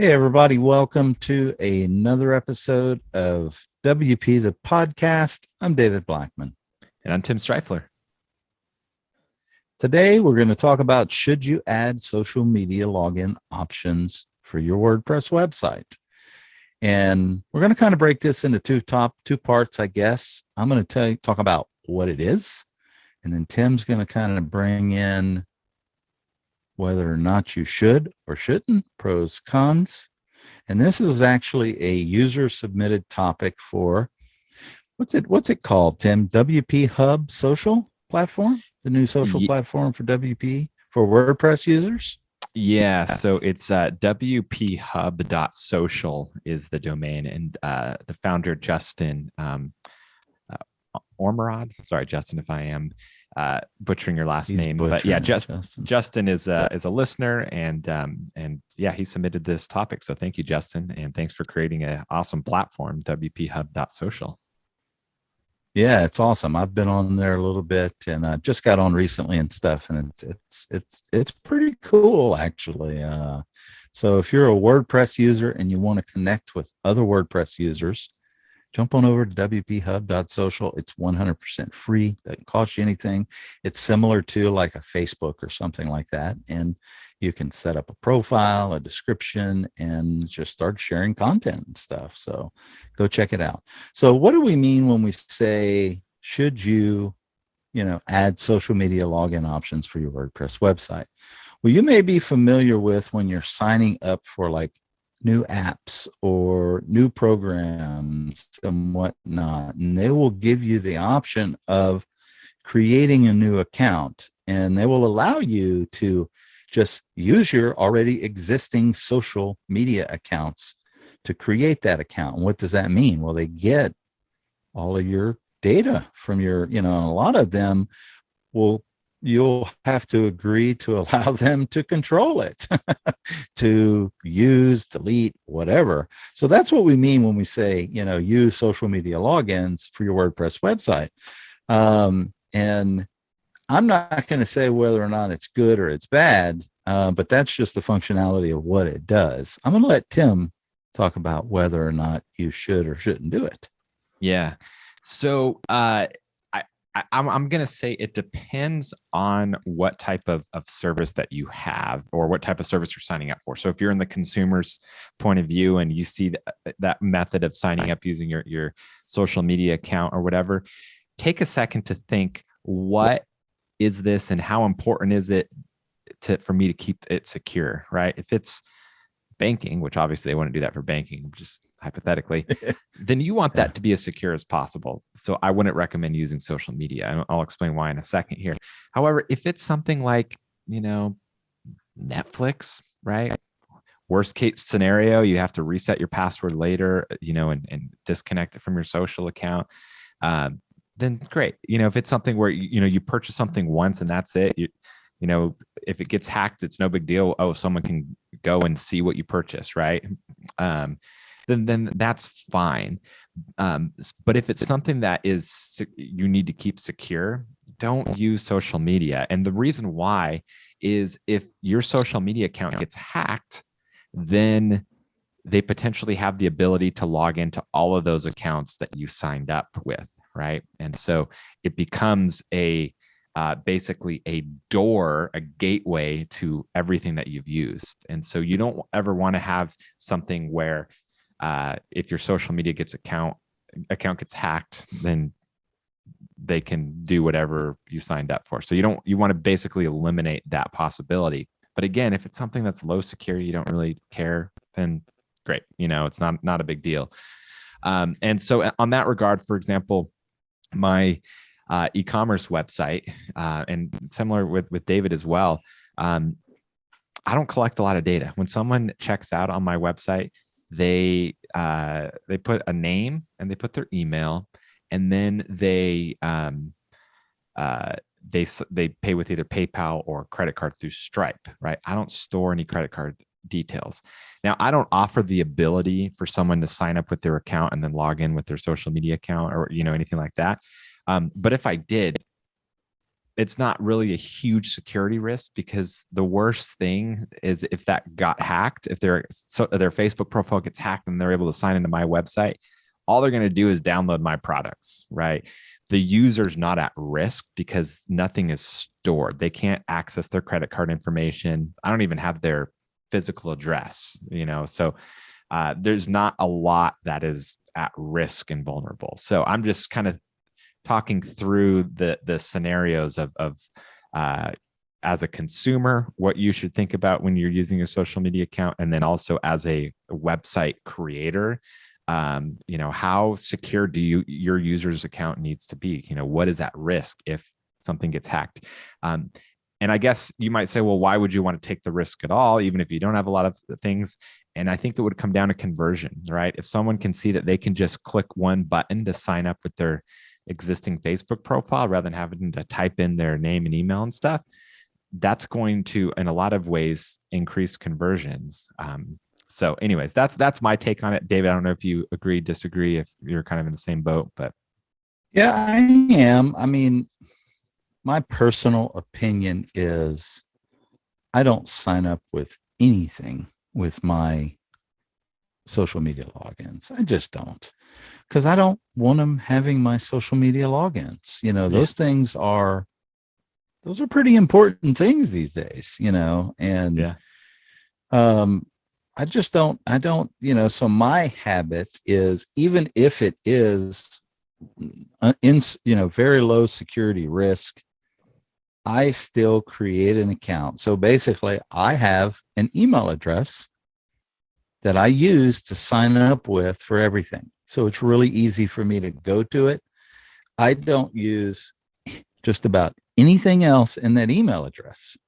Hey, everybody, welcome to another episode of WP the Podcast. I'm David Blackman. And I'm Tim Streifler. Today, we're going to talk about should you add social media login options for your WordPress website. And we're going to kind of break this into two parts, I guess. I'm going to talk about what it is, and then Tim's going to kind of bring in whether or not you should or shouldn't, pros, cons. And this is actually a user submitted topic for what's it called, Tim? WP Hub social platform, the new social platform for WP for WordPress users. Yeah, so it's wphub.social is the domain, and the founder Justin Ormerod. Sorry, Justin, if I am butchering your last name, but yeah, Justin is a listener, and yeah, he submitted this topic. So thank you, Justin, and thanks for creating an awesome platform, wphub.social. Yeah, it's awesome. I've been on there a little bit, and I just got on recently and stuff, and it's pretty cool actually. So if you're a WordPress user and you want to connect with other WordPress users, jump on over to wphub.social. It's 100% free. Doesn't cost you anything. It's similar to like a Facebook or something like that. And you can set up a profile, a description, and just start sharing content and stuff. So go check it out. So what do we mean when we say, should you add social media login options for your WordPress website? Well, you may be familiar with when you're signing up for like new apps or new programs and whatnot, and they will give you the option of creating a new account, and they will allow you to just use your already existing social media accounts to create that account. And what does that mean? Well, they get all of your data from your, and a lot of them you'll have to agree to allow them to control it, to use, delete, whatever. So that's what we mean when we say, use social media logins for your WordPress website. And I'm not going to say whether or not it's good or it's bad, but that's just the functionality of what it does. I'm going to let Tim talk about whether or not you should or shouldn't do it. Yeah. So, I'm going to say it depends on what type of service that you have or what type of service you're signing up for. So if you're in the consumer's point of view and you see that method of signing up using your social media account or whatever, take a second to think, what is this and how important is it for me to keep it secure, right? If it's banking, which obviously they wouldn't do that for banking, just hypothetically, then you want that to be as secure as possible. So I wouldn't recommend using social media. And I'll explain why in a second here. However, if it's something like, Netflix, right? Worst case scenario, you have to reset your password later, and disconnect it from your social account. Then great. If it's something where, you purchase something once and that's it, if it gets hacked, it's no big deal. Oh, someone can go and see what you purchase, right? Then that's fine. But if it's something that you need to keep secure, don't use social media. And the reason why is if your social media account gets hacked, then they potentially have the ability to log into all of those accounts that you signed up with, right? And so it becomes basically a gateway to everything that you've used. And so you don't ever want to have something where if your social media account gets hacked, then they can do whatever you signed up for. So you want to basically eliminate that possibility. But again, if it's something that's low security, you don't really care, then great. It's not a big deal. And so on that regard, for example, my e-commerce website, and similar with David as well, I don't collect a lot of data. When someone checks out on my website, they put a name and they put their email, and then they pay with either PayPal or credit card through Stripe, right? I don't store any credit card details. Now, I don't offer the ability for someone to sign up with their account and then log in with their social media account or anything like that. But if I did, it's not really a huge security risk, because the worst thing is if that got hacked, if their Facebook profile gets hacked and they're able to sign into my website, all they're going to do is download my products, right? The user's not at risk because nothing is stored. They can't access their credit card information. I don't even have their physical address, so there's not a lot that is at risk and vulnerable. So I'm just kind of talking through the scenarios of as a consumer, what you should think about when you're using a social media account, and then also as a website creator, how secure do your user's account needs to be? What is at risk if something gets hacked? And I guess you might say, well, why would you want to take the risk at all, even if you don't have a lot of things? And I think it would come down to conversion, right? If someone can see that they can just click one button to sign up with their existing Facebook profile rather than having to type in their name and email and stuff, that's going to, in a lot of ways, increase conversions. So anyways, that's my take on it. David, I don't know if you agree, disagree, if you're kind of in the same boat, but. Yeah, I am. I mean, my personal opinion is I don't sign up with anything with my social media logins. I just don't, because I don't want them having my social media logins. Those things those are pretty important things these days, and Yeah. I just don't, so my habit is, even if it is very low security risk, I still create an account. So basically I have an email address that I use to sign up with for everything. So it's really easy for me to go to it. I don't use just about anything else in that email address.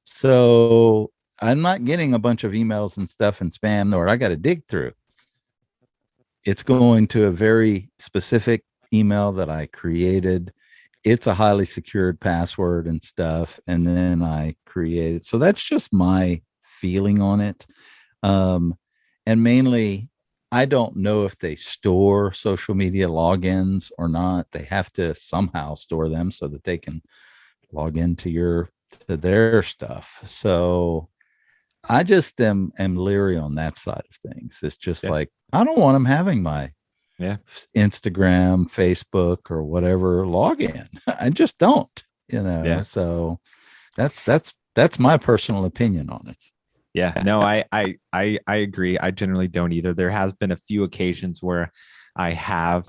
So I'm not getting a bunch of emails and stuff and spam or I got to dig through. It's going to a very specific email that I created. It's a highly secured password and stuff. And then I create it. So that's just my feeling on it. And mainly, I don't know if they store social media logins or not. They have to somehow store them so that they can log into their stuff. So I just am leery on that side of things. It's just like, I don't want them having my Instagram, Facebook, or whatever login. I just don't, so that's my personal opinion on it. Yeah, no, I agree. I generally don't either. There has been a few occasions where I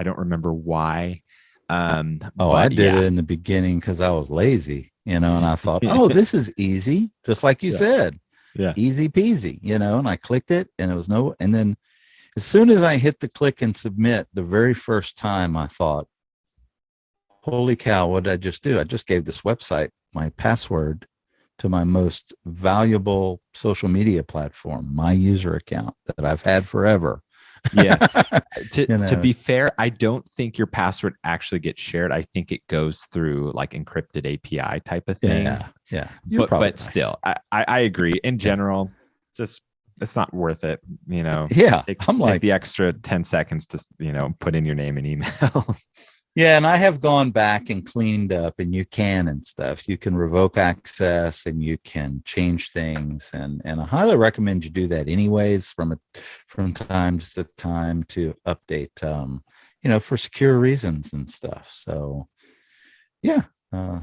don't remember why. I did it in the beginning because I was lazy, and I thought, this is easy, just like you said, easy peasy, and I clicked it, and it was and then as soon as I hit the click and submit, the very first time I thought, holy cow, what did I just do? I just gave this website my password to my most valuable social media platform, my user account that I've had forever. Yeah. To be fair, I don't think your password actually gets shared. I think it goes through like encrypted API type of thing. Yeah. But right. Still, I agree. In general, just it's not worth it. Yeah. Take the extra 10 seconds to, put in your name and email. Yeah, and I have gone back and cleaned up, and you can revoke access and you can change things, and I highly recommend you do that anyways from time to time to update for secure reasons and stuff. So yeah,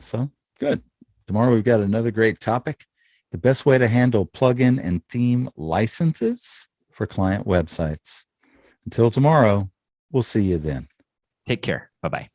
so good. Tomorrow we've got another great topic: the best way to handle plugin and theme licenses for client websites. Until tomorrow, we'll see you then. Take care. Bye-bye.